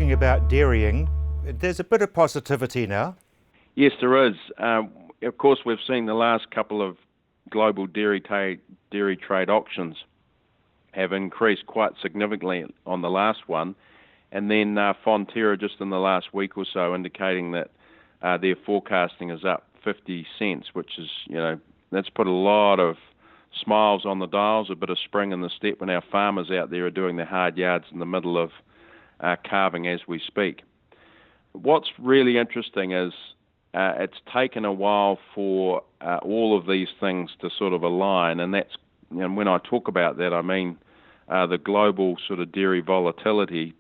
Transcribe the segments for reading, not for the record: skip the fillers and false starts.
talking about dairying. There's a bit of positivity now. Yes, there is. Of course, we've seen the last couple of global dairy trade auctions have increased quite significantly on the last one, and then Fonterra just in the last week or so indicating that their forecasting is up 50 cents, which is, that's put a lot of smiles on the dials, a bit of spring in the step when our farmers out there are doing their hard yards in the middle of calving as we speak. What's really interesting is it's taken a while for all of these things to sort of align, and that's, when I talk about that, I mean the global sort of dairy volatility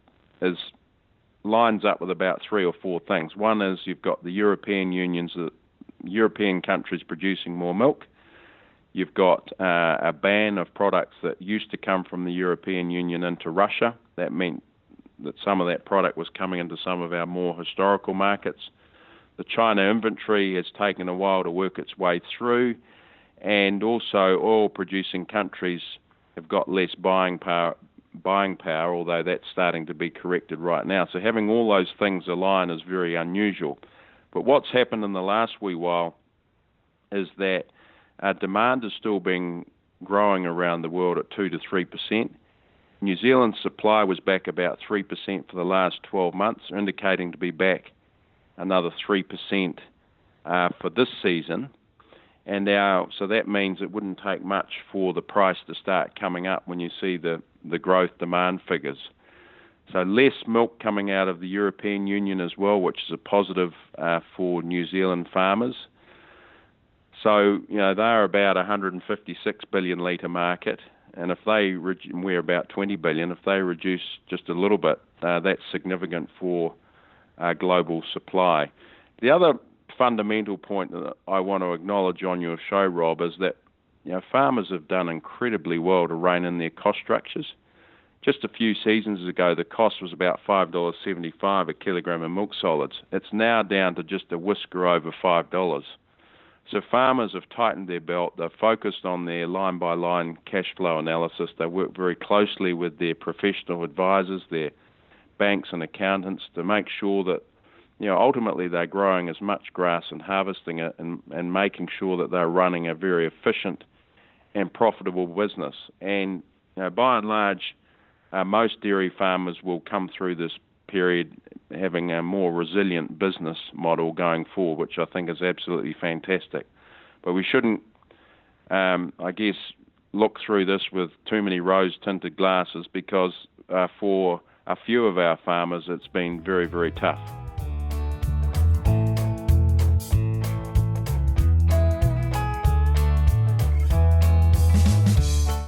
lines up with about three or four things. One is you've got the European countries producing more milk. You've got a ban of products that used to come from the European Union into Russia. That meant that some of that product was coming into some of our more historical markets. The China inventory has taken a while to work its way through, and also oil-producing countries have got less buying power, although that's starting to be corrected right now. So having all those things align is very unusual. But what's happened in the last wee while is that demand is still growing around the world at 2 to 3%. New Zealand's supply was back about 3% for the last 12 months, indicating to be back another 3% for this season. And so that means it wouldn't take much for the price to start coming up when you see the growth demand figures. So less milk coming out of the European Union as well, which is a positive for New Zealand farmers. So, they're about 156 billion litre market, and if we're about 20 billion, if they reduce just a little bit, that's significant for global supply. The other fundamental point that I want to acknowledge on your show, Rob, is that farmers have done incredibly well to rein in their cost structures. Just a few seasons ago, the cost was about $5.75 a kilogram of milk solids. It's now down to just a whisker over $5. So farmers have tightened their belt. They're focused on their line-by-line cash flow analysis. They work very closely with their professional advisors, their banks and accountants, to make sure that ultimately they're growing as much grass and harvesting it and making sure that they're running a very efficient and profitable business. And by and large, most dairy farmers will come through this period having a more resilient business model going forward, which I think is absolutely fantastic. But we shouldn't, look through this with too many rose-tinted glasses, because for a few of our farmers, it's been very, very tough.